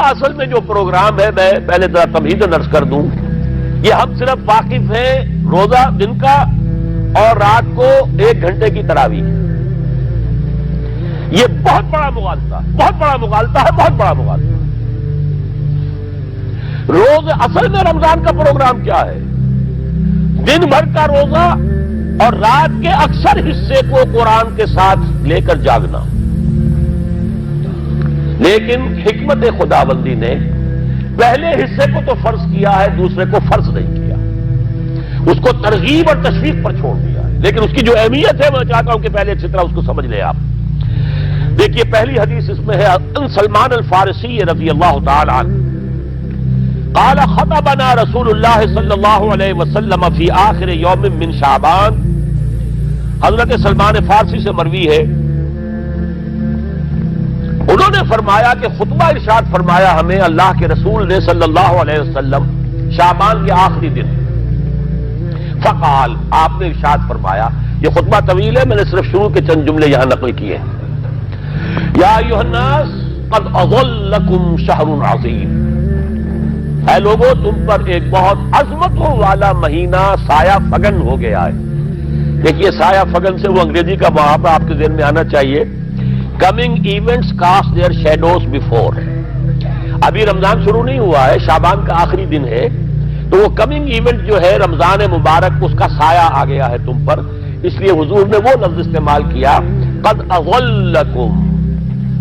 اصل میں جو پروگرام ہے، میں پہلے ذرا تمہید نرس کر دوں، یہ ہم صرف واقف ہیں روزہ دن کا اور رات کو 1 گھنٹے کی تراویح. یہ بہت بڑا مغالطہ ہے، بہت بڑا مغالطہ ہے، بہت بڑا مغالطہ ہے. روز اصل میں رمضان کا پروگرام کیا ہے؟ دن بھر کا روزہ اور رات کے اکثر حصے کو قرآن کے ساتھ لے کر جاگنا. لیکن حکمت خداوندی نے پہلے حصے کو تو فرض کیا ہے، دوسرے کو فرض نہیں کیا، اس کو ترغیب اور تشویق پر چھوڑ دیا ہے. لیکن اس کی جو اہمیت ہے میں چاہتا ہوں کہ پہلے اچھی طرح اس کو سمجھ لیں آپ. دیکھیے پہلی حدیث اس میں ہے ان سلمان الفارسی رضی اللہ تعالی عنہ قال خطبنا رسول اللہ صلی اللہ علیہ وسلم فی آخر یوم من شعبان. حضرت سلمان فارسی سے مروی ہے، انہوں نے فرمایا کہ خطبہ ارشاد فرمایا ہمیں اللہ کے رسول نے صلی اللہ علیہ وسلم شعبان کے آخری دن. فقال، آپ نے ارشاد فرمایا، یہ خطبہ طویل ہے، میں نے صرف شروع کے چند جملے یہاں نقل کیے ہیں. یا ایھا الناس قد اظلکم شہر عظیم، اے لوگوں تم پر ایک بہت عظمتوں والا مہینہ سایہ فگن ہو گیا ہے. دیکھیے سایہ فگن سے وہ انگریزی کا محاورہ آپ کے ذہن میں آنا چاہیے، coming events cast their shadows before. ابھی رمضان شروع نہیں ہوا ہے، شعبان کا آخری دن ہے، تو وہ کمنگ ایونٹ جو ہے رمضان مبارک اس کا سایہ آ گیا ہے تم پر. اس لیے حضور نے وہ لفظ استعمال کیا قد اظلکم،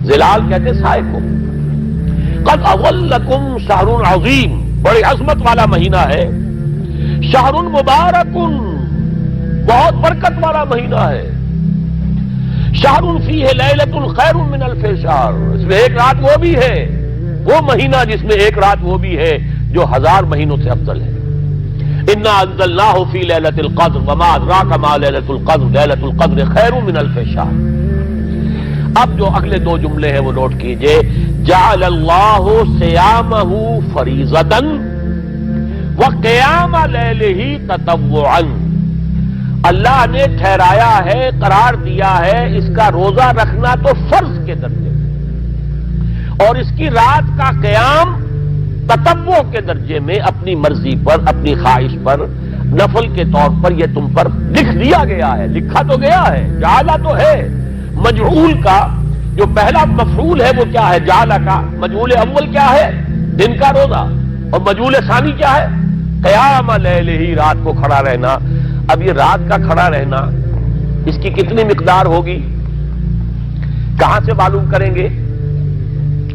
ظلال کہتے سائے کو. قد اظلکم شہر عظیم، بڑی عظمت والا مہینہ ہے. شہر مبارک، بہت برکت والا مہینہ ہے. شہر فیہ لیلۃ خیر من الف شہر، اس میں ایک رات وہ بھی ہے، وہ مہینہ جس میں ایک رات وہ بھی ہے جو 1000 مہینوں سے افضل ہے. انا انزلناہ فی لیلۃ القدر وما ادراک ما لیلۃ القدر لیلۃ القدر خیر من الف شہر. اب جو اگلے 2 جملے ہیں وہ نوٹ کیجئے. جعل اللہ صیامہ فریضۃ وقیام لیلہ تطوعا، اللہ نے ٹھہرایا ہے، قرار دیا ہے اس کا روزہ رکھنا تو فرض کے درجے میں، اور اس کی رات کا قیام تطوع کے درجے میں، اپنی مرضی پر، اپنی خواہش پر، نفل کے طور پر یہ تم پر لکھ دیا گیا ہے. لکھا تو گیا ہے، جعلہ تو ہے. مجعول کا جو پہلا مفعول ہے وہ کیا ہے؟ جعلہ کا. مجعول اول کیا ہے؟ دن کا روزہ. اور مجعول ثانی کیا ہے؟ قیام لیلہ، رات کو کھڑا رہنا. اب یہ رات کا کھڑا رہنا اس کی کتنی مقدار ہوگی؟ کہاں سے معلوم کریں گے؟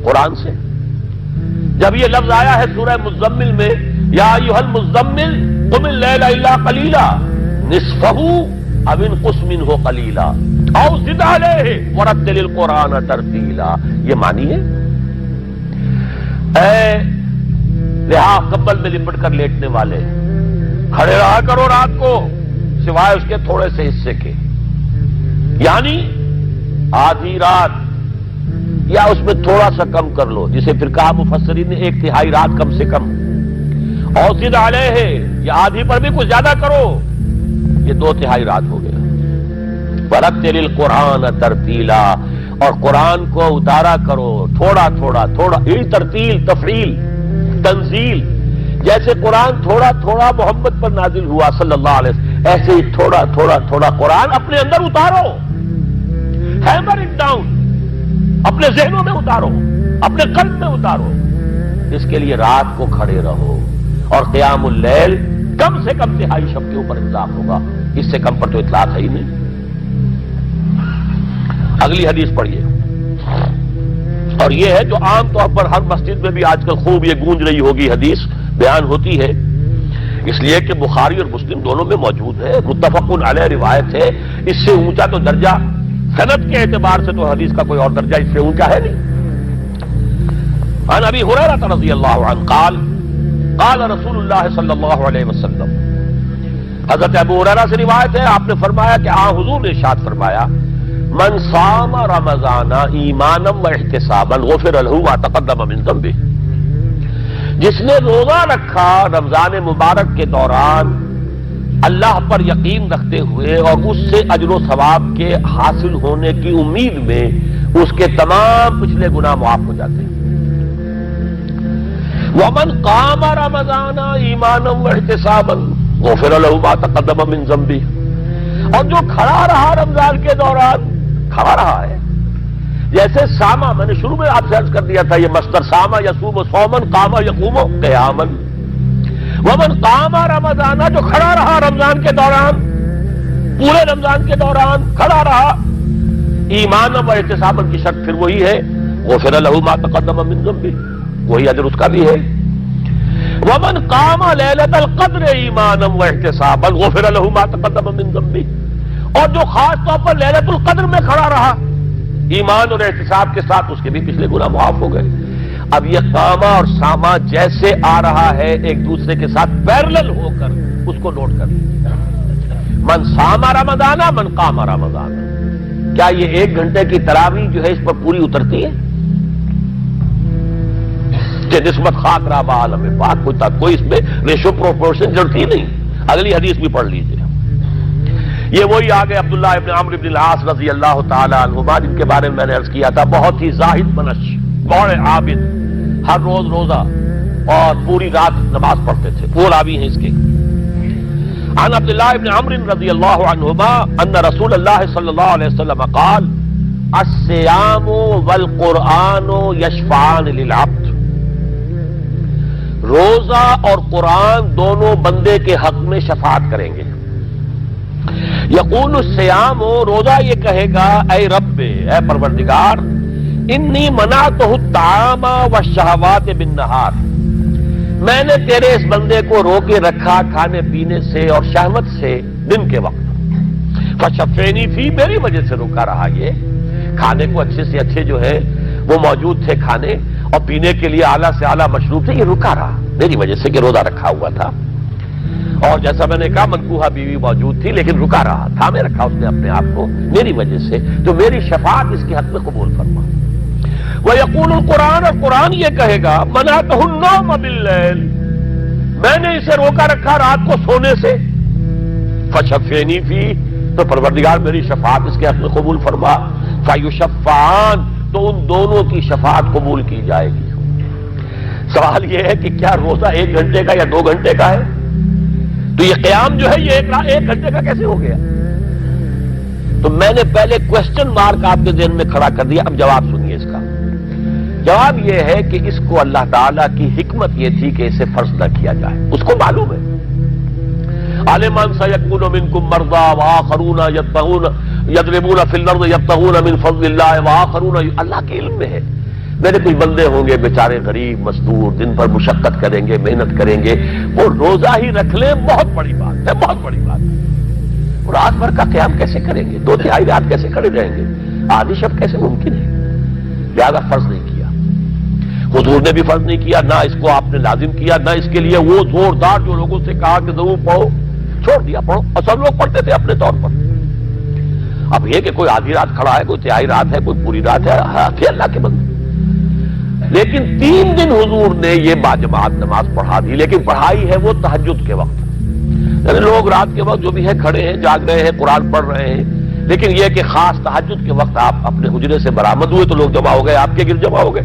قرآن سے. جب یہ لفظ آیا ہے سورہ مزمل میں، یا ایھا المزمل قم اللیل الا قلیلا نصفہ او انقص منہ قلیلا او زد علیہ ورتل القرآن ترتیلا. یہ معنی ہے اے لحاظ کمبل میں لپٹ کر لیٹنے والے، کھڑے رہا کرو رات کو سوائے اس کے تھوڑے سے حصے کے، یعنی آدھی رات یا اس میں تھوڑا سا کم کر لو، جسے پھر کہا مفسرین نے 1/3 رات کم سے کم. اور زد علیہ، یا آدھی پر بھی کچھ زیادہ کرو، یہ 2/3 رات ہو گیا. ورتل القرآن ترتیلا، اور قرآن کو اتارا کرو تھوڑا تھوڑا تھوڑا. یہ ترتیل، تفعیل، تنزیل. جیسے قرآن تھوڑا تھوڑا محمد پر نازل ہوا صلی اللہ علیہ وسلم، ایسے ہی تھوڑا تھوڑا تھوڑا قرآن اپنے اندر اتارو. ہیمر اٹ ڈاؤن، اپنے ذہنوں میں اتارو، اپنے قلب میں اتارو. اس کے لیے رات کو کھڑے رہو. اور قیام اللیل کم سے کم 1/3 شب کے اوپر اطلاق ہوگا، اس سے کم پر تو اطلاق ہے ہی نہیں. اگلی حدیث پڑھیے. اور یہ ہے جو عام طور پر ہر مسجد میں بھی آج کل خوب یہ گونج رہی ہوگی حدیث بیان ہوتی ہے، اس لیے کہ بخاری اور مسلم دونوں میں موجود ہے، متفق علیہ روایت ہے. اس سے اونچا تو درجہ سند کے اعتبار سے تو حدیث کا کوئی اور درجہ اس سے اونچا ہے نہیں. عن ابی ہریرہ رضی اللہ عنہ قال قال رسول اللہ صلی اللہ علیہ وسلم، حضرت ابو ہریرہ سے روایت ہے، آپ نے فرمایا کہ حضور نے ارشاد فرمایا، من صام رمضان ایمانا واحتسابا غفر له ما تقدم من ذنبه، جس نے روزہ رکھا رمضان مبارک کے دوران اللہ پر یقین رکھتے ہوئے اور اس سے اجر و ثواب کے حاصل ہونے کی امید میں، اس کے تمام پچھلے گناہ معاف ہو جاتے ہیں. ومن قام رمضان ایمانا واحتسابا غفر له ما تقدم من ذنبه، اور جو کھڑا رہا رمضان کے دوران، کھڑا رہا ہے، جیسے ساما، میں نے شروع میں آپ سے عرض کر دیا تھا، یہ مصدر ساما یصوم صومن، قام یقوم قیاما، ومن قام رمضان، جو کھڑا رہا رمضان کے دوران، پورے رمضان کے دوران کھڑا رہا، ایمان و احتسابا کی شرط پھر وہی ہے، غفر له ما تقدم من ذنبه، وہی اجر اس کا بھی ہے، ومن قام لیلۃ القدر ایمانا واحتسابا غفر له ما تقدم من ذنبه، اور جو خاص طور پر لیلۃ القدر میں کھڑا رہا ایمان اور احتساب کے ساتھ، اس کے بھی پچھلے گناہ معاف ہو گئے۔ اب یہ قامہ اور سامہ جیسے آ رہا ہے ایک دوسرے کے ساتھ پیرلل ہو کر، اس کو نوٹ کر لیجیے، من سام رمضان من قام رمضان، کیا یہ 1 گھنٹے کی تراویح جو ہے اس پر پوری اترتی ہے کہ نسبت خاک رابع عالم پاک، کوئی اس میں ریشو پروپورشن ضرورت ہی نہیں، اگلی حدیث بھی پڑھ لیجیے۔ یہ وہی آگے عبداللہ ابن عمرو بن العاص رضی اللہ تعالی عنہما، جن کے بارے میں نے عرض کیا تھا، بہت ہی زاہد منش، بڑے عابد، ہر روز روزہ اور پوری رات نماز پڑھتے تھے، وہ راوی ہیں اس کے۔ عن عبداللہ ابن عمرو رضی اللہ عنہما ان رسول اللہ صلی اللہ علیہ وسلم قال الصیام والقرآن یشفعان للعبد، روزہ اور قرآن دونوں بندے کے حق میں شفاعت کریں گے۔ یقول الصیام، روزہ یہ کہے گا اے رب، اے پروردگار، انی منعتہ الطعام والشہوات بالنہار، میں نے تیرے اس بندے کو روکے رکھا کھانے پینے سے اور شہوت سے دن کے وقت، فشفینی فی، میری وجہ سے روکا رہا، یہ کھانے کو اچھے سے اچھے جو ہے وہ موجود تھے کھانے، اور پینے کے لیے اعلیٰ سے اعلیٰ مشروب تھے، یہ رکا رہا میری وجہ سے کہ روزہ رکھا ہوا تھا، اور جیسا میں نے کہا منکوحہ بیوی موجود تھی لیکن رکا رہا، تھامے رکھا اس نے اپنے آپ کو میری وجہ سے، تو میری شفاعت اس کے حق میں قبول فرما۔ وَيَقُولُ الْقُرْآنُ، اور قرآن یہ کہے گا مَنَعْتُهُ النَّوْمَ بِاللَّيْلِ، میں نے اسے روکا رکھا رات کو سونے سے، فَشَفِّعْنِي فِيهِ، تو پروردگار میری شفاعت اس کے حق میں قبول فرما، فَيُشَفَّعَانِ، تو ان دونوں کی شفاعت قبول کی جائے گی۔ سوال یہ ہے کہ کیا روزہ 1 گھنٹے کا یا 2 گھنٹے کا ہے؟ تو یہ قیام جو ہے یہ 1 گھنٹے کا کیسے ہو گیا؟ تو میں نے پہلے کوسچن مارک آپ کے ذہن میں کھڑا کر دیا، اب جواب سنیے اس کا۔ جواب یہ ہے کہ اس کو اللہ تعالیٰ کی حکمت یہ تھی کہ اسے فرض نہ کیا جائے، اس کو معلوم ہے، عالمان سیکون منکم مرضی وآخرون یضربون فی الارض یبتغون من فضل اللہ وآخرون، اللہ کے علم میں ہے میرے کچھ بندے ہوں گے بیچارے غریب مزدور، دن بھر مشقت کریں گے، محنت کریں گے، وہ روزہ ہی رکھ لیں، بہت بڑی بات ہے، بہت بڑی بات ہے۔ اور رات بھر کا قیام کیسے کریں گے؟ 2/3 رات کیسے کھڑے رہیں گے؟ آدھی شب کیسے ممکن ہے؟ لہذا فرض نہیں کیا، حضور نے بھی فرض نہیں کیا، نہ اس کو آپ نے لازم کیا، نہ اس کے لیے وہ زوردار جو لوگوں سے کہا کہ ضرور پڑھو، چھوڑ دیا پڑھو، اور سب لوگ پڑھتے تھے اپنے طور پر۔ اب یہ کہ کوئی آدھی رات کھڑا ہے، کوئی 1/3 رات ہے، کوئی پوری رات ہے، تھے اللہ کے بندے، لیکن 3 دن حضور نے یہ باجماعت نماز پڑھا دی، لیکن پڑھائی ہے وہ تہجد کے وقت، یعنی لوگ رات کے وقت جو بھی ہے کھڑے ہیں، جاگ رہے ہیں، قرآن پڑھ رہے ہیں، لیکن یہ کہ خاص تہجد کے وقت آپ اپنے حجرے سے برآمد ہوئے تو لوگ جمع ہو گئے، آپ کے گرد جمع ہو گئے،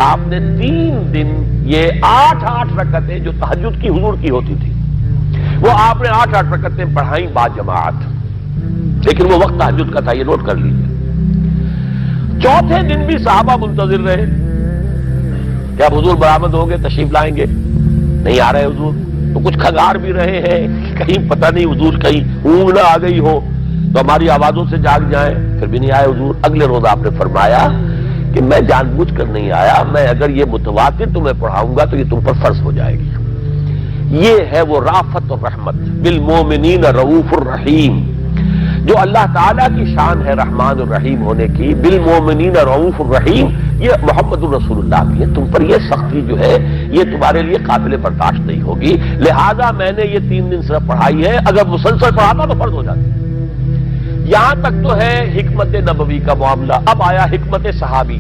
آپ نے 3 دن یہ 8 رکعتیں جو تہجد کی حضور کی ہوتی تھی، وہ آپ نے 8 رکعتیں پڑھائیں باجماعت، لیکن وہ وقت تہجد کا تھا، یہ نوٹ کر لیجیے۔ 4تھے دن بھی صحابہ منتظر رہے کہ اب حضور برآمد ہوں گے، تشریف لائیں گے، نہیں آ رہے حضور، تو کچھ کھنگار بھی رہے ہیں، کہیں پتہ نہیں حضور کہیں اونگ نہ آ گئی ہو تو ہماری آوازوں سے جاگ جائیں، پھر بھی نہیں آئے حضور۔ اگلے روز آپ نے فرمایا کہ میں جان بوجھ کر نہیں آیا، میں اگر یہ متواتر تمہیں پڑھاؤں گا تو یہ تم پر فرض ہو جائے گی۔ یہ ہے وہ رافت اور رحمت، بالمومنین رؤوف الرحیم، جو اللہ تعالیٰ کی شان ہے رحمان الرحیم ہونے کی، بالمومنین رؤوف الرحیم، یہ محمد الرسول اللہ کی ہے، تم پر یہ سختی جو ہے یہ تمہارے لیے قابل برداشت نہیں ہوگی، لہذا میں نے یہ 3 دن صرف پڑھائی ہے، اگر مسلسل پڑھاتا تو فرض ہو جاتی۔ یہاں تک تو ہے حکمت نبوی کا معاملہ، اب آیا حکمت صحابی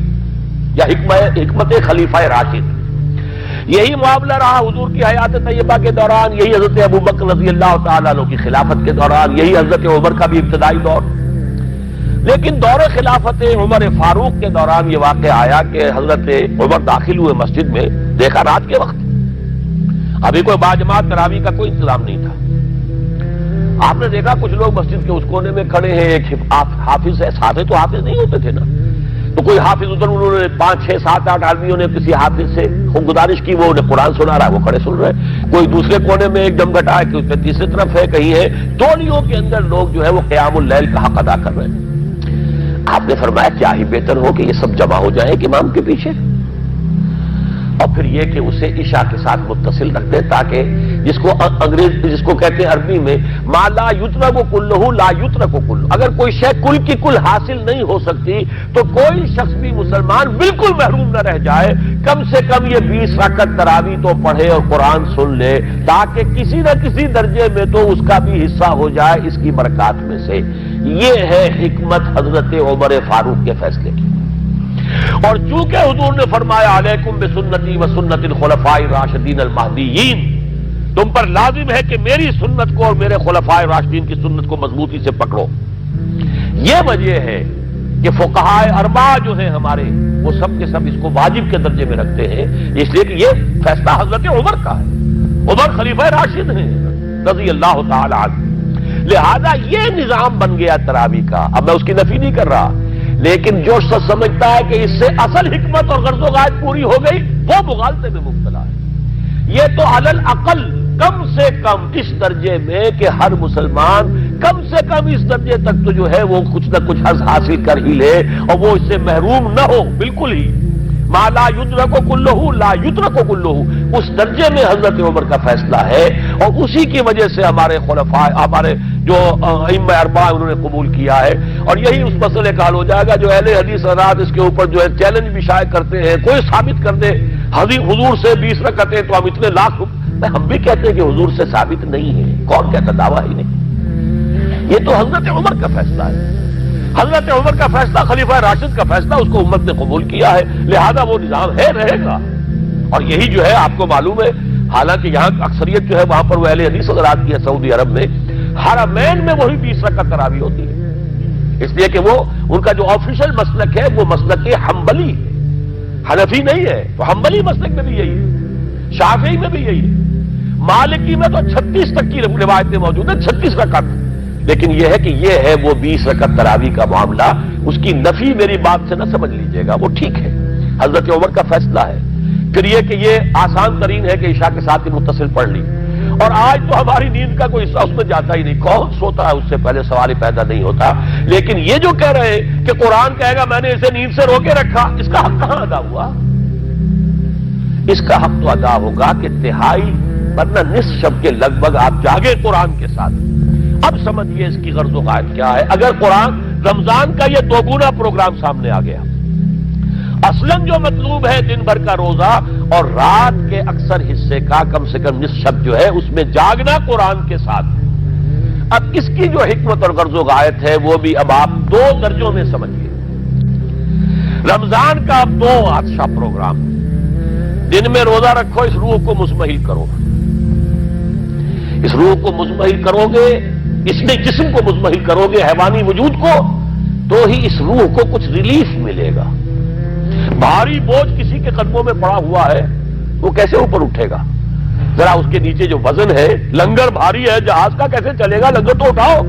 یا حکمت خلیفہ راشد۔ یہی معاملہ رہا حضور کی حیات طیبہ کے دوران، یہی حضرت ابوبکر رضی اللہ تعالیٰ عنہ کی خلافت کے دوران، یہی حضرت عمر کا بھی ابتدائی دور۔ لیکن دور خلافت عمر فاروق کے دوران یہ واقعہ آیا کہ حضرت عمر داخل ہوئے مسجد میں، دیکھا رات کے وقت ابھی کوئی باجماعت تراویح کا کوئی انتظام نہیں تھا. آپ نے دیکھا کچھ لوگ مسجد کے اس کونے میں کھڑے ہیں، ایک حافظ ہے، ساتھ تو حافظ نہیں ہوتے تھے نا، تو کوئی حافظ ادھر، انہوں نے 5 6 7 8 آدمیوں نے کسی حافظ سے گزارش کی، وہ انہیں قرآن سنا رہا ہے، وہ کھڑے سن رہے ہیں. کوئی دوسرے کونے میں ایک دم گٹا ہے کہ اس میں تیسری طرف ہے، کہیں ہے، تولیوں کے اندر لوگ جو ہے وہ قیام اللیل کا حق ادا کر رہے ہیں. آپ نے فرمایا کیا ہی بہتر ہو کہ یہ سب جمع ہو جائیں کہ امام کے پیچھے، اور پھر یہ کہ اسے عشاء کے ساتھ متصل رکھ دیں، تاکہ جس کو کہتے ہیں عربی میں ما لا یترک کلہ لا یترک کلہ، اگر کوئی شے کل کی کل حاصل نہیں ہو سکتی تو کوئی شخص بھی مسلمان بالکل محروم نہ رہ جائے، کم سے کم یہ 20 رکعت تراویح تو پڑھے اور قرآن سن لے، تاکہ کسی نہ کسی درجے میں تو اس کا بھی حصہ ہو جائے اس کی برکات میں سے. یہ ہے حکمت حضرت عمر فاروق کے فیصلے کی. اور چونکہ حضور نے فرمایا علیکم بسنتی و سنت الخلفاء الراشدین المہدیین، تم پر لازم ہے کہ میری سنت کو اور میرے خلفاء راشدین کی سنت کو مضبوطی سے پکڑو. یہ وجہ ہے کہ فقہاء اربعہ جو ہیں ہمارے، وہ سب کے سب اس کو واجب کے درجے میں رکھتے ہیں، اس لیے کہ یہ فیصلہ حضرت عمر کا ہے. عمر خلیفہ راشد ہیں رضی اللہ تعالی عنہ، لہذا یہ نظام بن گیا تراویح کا. اب میں اس کی نفی نہیں کر رہا، لیکن جو شخص سمجھتا ہے کہ اس سے اصل حکمت اور غرض و غایت پوری ہو گئی، وہ مغالطے میں مبتلا ہے. یہ تو علی الاقل کم سے کم اس درجے میں کہ ہر مسلمان کم سے کم اس درجے تک تو جو ہے وہ کچھ نہ کچھ حظ حاصل کر ہی لے، اور وہ اس سے محروم نہ ہو بالکل ہی. ما لا یدرک کلہ لا یترک کلہ، اس درجے میں حضرت عمر کا فیصلہ ہے، اور اسی کی وجہ سے ہمارے خلفاء، ہمارے جو ائمہ اربعہ انہوں نے قبول کیا ہے. اور یہی اس مسئلے کا حل ہو جائے گا. جو اہل حدیث حضرات اس کے اوپر جو ہے چیلنج بھی شائع کرتے ہیں، کوئی ثابت کر دے حضور سے 20 رکعتیں تو ہم اتنے لاکھ، ہم بھی کہتے ہیں کہ حضور سے ثابت نہیں ہے. کون کہتا؟ دعویٰ ہی نہیں. یہ تو حضرت عمر کا فیصلہ ہے. حضرت عمر کا فیصلہ، خلیفہ راشد کا فیصلہ، اس کو امت نے قبول کیا ہے، لہذا وہ نظام ہے، رہے گا. اور یہی جو ہے آپ کو معلوم ہے، حالانکہ یہاں اکثریت جو ہے وہاں پر وہ اہل حدیث حضرات کی ہے سعودی عرب میں، حرمین میں وہی 20 رکعت تراویح ہوتی ہے. اس لیے کہ وہ ان کا جو آفیشل مسلک ہے وہ مسلک حنبلی، حنفی نہیں ہے. تو حنبلی مسلک میں بھی یہی ہے، شافعی میں بھی یہی ہے، مالکی میں تو 36 تک کی روایتیں موجود ہیں، 36 رکعت. لیکن یہ ہے کہ یہ ہے وہ 20 رکعت تراویح کا معاملہ. اس کی نفی میری بات سے نہ سمجھ لیجئے گا، وہ ٹھیک ہے، حضرت عمر کا فیصلہ ہے. پھر یہ کہ یہ آسان ترین ہے کہ عشاء کے ساتھ ہی متصل پڑھ لی، اور آج تو ہماری نیند کا کوئی حصہ اس میں جاتا ہی نہیں. کون سوتا ہے اس سے پہلے؟ سوال ہی پیدا نہیں ہوتا. لیکن یہ جو کہہ رہے ہیں کہ قرآن کہے گا میں نے اسے نیند سے روکے رکھا، اس کا حق کہاں ادا ہوا؟ اس کا حق تو ادا ہوگا کہ تہائی ورنہ نصف شب کے لگ بھگ آپ جاگے قرآن کے ساتھ. اب سمجھیے اس کی غرض و غایت کیا ہے. اگر قرآن رمضان کا یہ دوگنا پروگرام سامنے آ گیا، اصلاً جو مطلوب ہے دن بھر کا روزہ اور رات کے اکثر حصے کا کم سے کم نصف شب جو ہے اس میں جاگنا قرآن کے ساتھ. اب اس کی جو حکمت اور غرض و غایت ہے وہ بھی اب آپ 2 درجوں میں سمجھیے. رمضان کا اب 2 اچھا پروگرام. دن میں روزہ رکھو، اس روح کو مزمحل کرو. اس روح کو مزمحل کرو گے، اس میں جسم کو مزمحل کرو گے، حیوانی وجود کو، تو ہی اس روح کو کچھ ریلیف ملے گا. بھاری بوجھ کسی کے قدموں میں پڑا ہوا ہے، وہ کیسے اوپر اٹھے گا؟ ذرا اس کے نیچے جو وزن ہے، لنگر بھاری ہے، جہاز کا کیسے چلے گا؟ لنگر تو اٹھاؤ.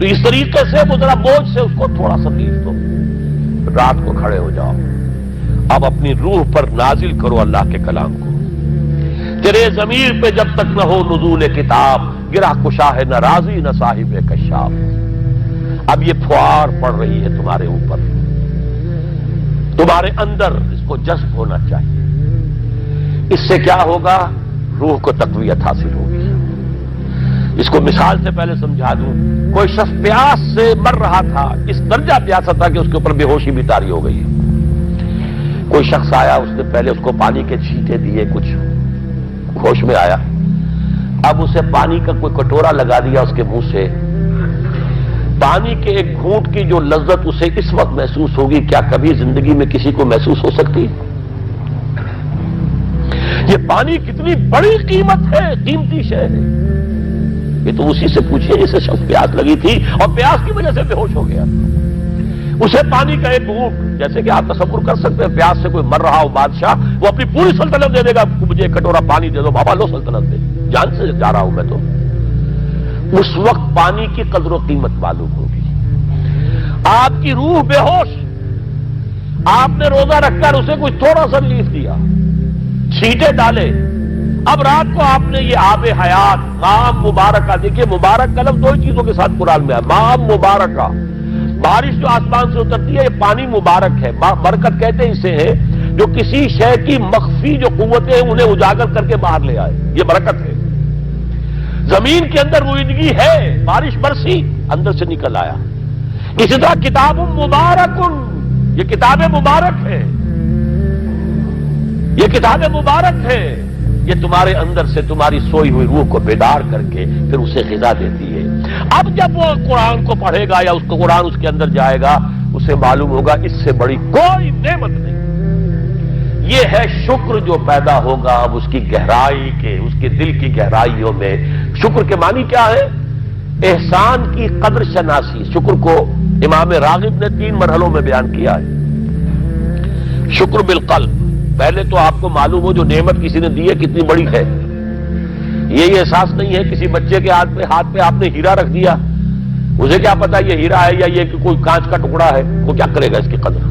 تو اس طریقے سے وہ ذرا بوجھ سے اس کو تھوڑا سا ریلیف دو. رات کو کھڑے ہو جاؤ، اب اپنی روح پر نازل کرو اللہ کے کلام کو. تیرے ضمیر پہ جب تک نہ ہو نزول کتاب، گرہ کشا ہے نہ راضی نہ صاحب کشاف. اب یہ پھوار پڑ رہی ہے تمہارے اوپر، تمہارے اندر اس کو جذب ہونا چاہیے. اس سے کیا ہوگا؟ روح کو تقویت حاصل ہوگی. اس کو مثال سے پہلے سمجھا دوں. کوئی شخص پیاس سے مر رہا تھا، اس درجہ پیاسا تھا کہ اس کے اوپر بے ہوشی بھی طاری ہو گئی. کوئی شخص آیا، اس نے پہلے اس کو پانی کے چھینٹے دیے، کچھ ہوش میں آیا. اب اسے پانی کا کوئی کٹورا لگا دیا اس کے منہ سے. پانی کے ایک گھونٹ کی جو لذت اسے اس وقت محسوس ہوگی، کیا کبھی زندگی میں کسی کو محسوس ہو سکتی؟ یہ پانی کتنی بڑی قیمت ہے، قیمتی شے ہے. یہ تو اسی سے پوچھئے جسے شخص پیاس لگی تھی اور پیاس کی وجہ سے بے ہوش ہو گیا. اسے پانی کا ایک گھونٹ، جیسے کہ آپ تصور کر سکتے ہیں پیاس سے کوئی مر رہا ہو بادشاہ، وہ اپنی پوری سلطنت دے دے گا، مجھے ایک کٹورا پانی دے دو بابا، لو سلطنت دے، جان سے جا رہا ہوں میں تو۔ اس وقت پانی کی قدر و قیمت معلوم ہوگی۔ آپ کی روح بے ہوش، آپ نے روزہ رکھ کر اسے کوئی تھوڑا سا ریلیف دیا، چھینٹے ڈالے، اب رات کو آپ نے یہ آب حیات مام مبارکہ، دیکھیے مبارک کا لفظ دو ہی چیزوں کے ساتھ قرآن میں ہے، مام مبارکہ، بارش جو آسمان سے اترتی ہے یہ پانی مبارک ہے، برکت کہتے ہیں اسے ہے جو کسی شے کی مخفی جو قوتیں ہیں انہیں اجاگر کر کے باہر لے آئے، یہ برکت ہے۔ زمین کے اندر روئیدگی ہے، بارش برسی اندر سے نکل آیا۔ اسی طرح کتاب مبارک، یہ کتاب مبارک ہے، یہ کتاب مبارک ہے، یہ تمہارے اندر سے تمہاری سوئی ہوئی روح کو بیدار کر کے پھر اسے غذا دیتی ہے۔ اب جب وہ قرآن کو پڑھے گا یا اس کو قرآن اس کے اندر جائے گا، اسے معلوم ہوگا اس سے بڑی کوئی نعمت نہیں۔ یہ ہے شکر جو پیدا ہوگا اب اس کی گہرائی کے، اس کے دل کی گہرائیوں میں۔ شکر کے معنی کیا ہے؟ احسان کی قدر شناسی۔ شکر کو امام راغب نے 3 مرحلوں میں بیان کیا ہے۔ شکر بالقلب، پہلے تو آپ کو معلوم ہو جو نعمت کسی نے دی ہے کتنی بڑی ہے، یہ احساس نہیں ہے۔ کسی بچے کے ہاتھ پہ آپ نے ہیرا رکھ دیا، اسے کیا پتا یہ ہیرا ہے یا یہ کہ کوئی کانچ کا ٹکڑا ہے، وہ کیا کرے گا اس کی قدر؟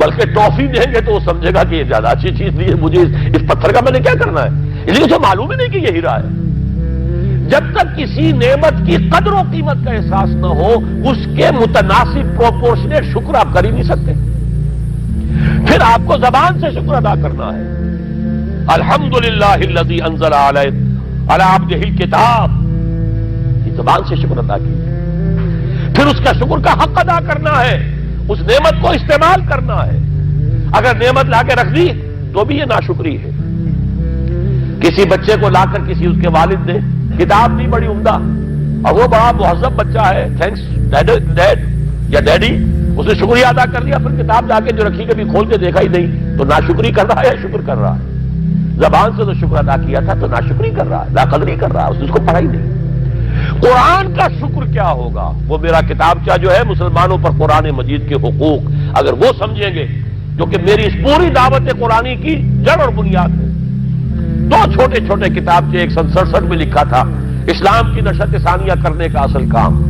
بلکہ ٹافی دیں گے تو وہ سمجھے گا کہ یہ زیادہ اچھی چیز دی ہے، مجھے اس پتھر کا میں نے کیا کرنا ہے، اس لیے اسے معلوم ہی نہیں کہ یہ ہیرا ہے۔ جب تک کسی نعمت کی قدر و قیمت کا احساس نہ ہو، اس کے متناسب پروپورشنیٹ شکر آپ کر ہی نہیں سکتے۔ پھر آپ کو زبان سے شکر ادا کرنا ہے۔ الحمدللہ الذی انزل علی عبدہ الکتاب، یہ زبان سے شکر ادا کیجیے۔ پھر اس کا شکر کا حق ادا کرنا ہے، اس نعمت کو استعمال کرنا ہے۔ اگر نعمت لا کے رکھ دی تو بھی یہ ناشکری ہے۔ کسی بچے کو لا کر کسی اس کے والد نے کتاب دی بڑی عمدہ، اور وہ بڑا مہذب بچہ ہے، تھینکس ڈیڈ یا ڈیڈی، اس نے شکریہ ادا کر لیا، پھر کتاب جا کے جو رکھی کبھی کھول کے دیکھا ہی نہیں، تو ناشکری کر رہا ہے یا شکر کر رہا ہے؟ زبان سے تو شکر ادا کیا تھا تو ناشکری کر رہا ہے، لاقدری کر رہا ہے، اس نے اس کو پڑھا ہی نہیں۔ قرآن کا شکر کیا ہوگا؟ وہ میرا کتابچہ جو ہے مسلمانوں پر قرآن مجید کے حقوق، اگر وہ سمجھیں گے، جو کہ میری اس پوری دعوت قرآنی کی جڑ اور بنیاد ہے۔ 2 چھوٹے چھوٹے کتابچے 167 میں لکھا تھا، اسلام کی نشت ثانیہ کرنے کا اصل کام،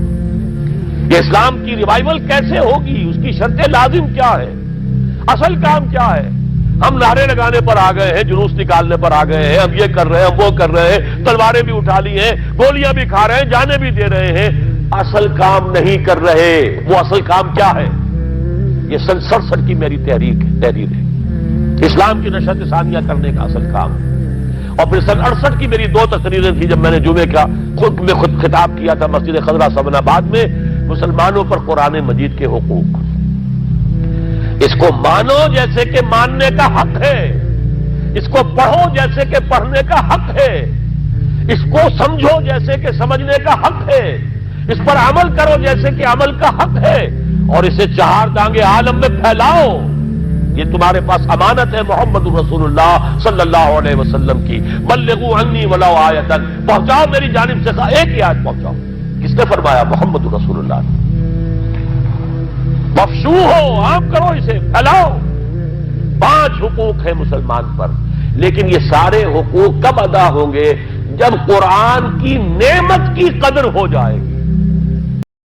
یہ اسلام کی ریوائول کیسے ہوگی، اس کی شرط لازم کیا ہے، اصل کام کیا ہے۔ ہم نعرے لگانے پر آ گئے ہیں، جلوس نکالنے پر آ گئے ہیں، ہم یہ کر رہے ہیں، ہم وہ کر رہے ہیں، تلواریں بھی اٹھا لی ہیں، گولیاں بھی کھا رہے ہیں، جانے بھی دے رہے ہیں، اصل کام نہیں کر رہے۔ وہ اصل کام کیا ہے؟ یہ سن 67 کی میری تحریر ہے، اسلام کی نشت ثانیہ کرنے کا اصل کام۔ اور پھر سن 68 کی میری 2 تقریریں تھی، جب میں نے جمعے کا خود خطاب کیا تھا مسجد خضرہ سمن آباد میں، مسلمانوں پر قرآن مجید کے حقوق۔ اس کو مانو جیسے کہ ماننے کا حق ہے، اس کو پڑھو جیسے کہ پڑھنے کا حق ہے، اس کو سمجھو جیسے کہ سمجھنے کا حق ہے، اس پر عمل کرو جیسے کہ عمل کا حق ہے، اور اسے 4 دانگے عالم میں پھیلاؤ۔ یہ تمہارے پاس امانت ہے محمد رسول اللہ صلی اللہ علیہ وسلم کی۔ بلغوا عنی ولو آیۃ، پہنچاؤ میری جانب سے ایک ہی آیت پہنچاؤ۔ کس نے فرمایا؟ محمد رسول اللہ نے۔ مفشو ہو، عام کرو، اسے پھیلاؤ۔ 5 حقوق ہیں مسلمان پر، لیکن یہ سارے حقوق کب ادا ہوں گے؟ جب قرآن کی نعمت کی قدر ہو جائے گی۔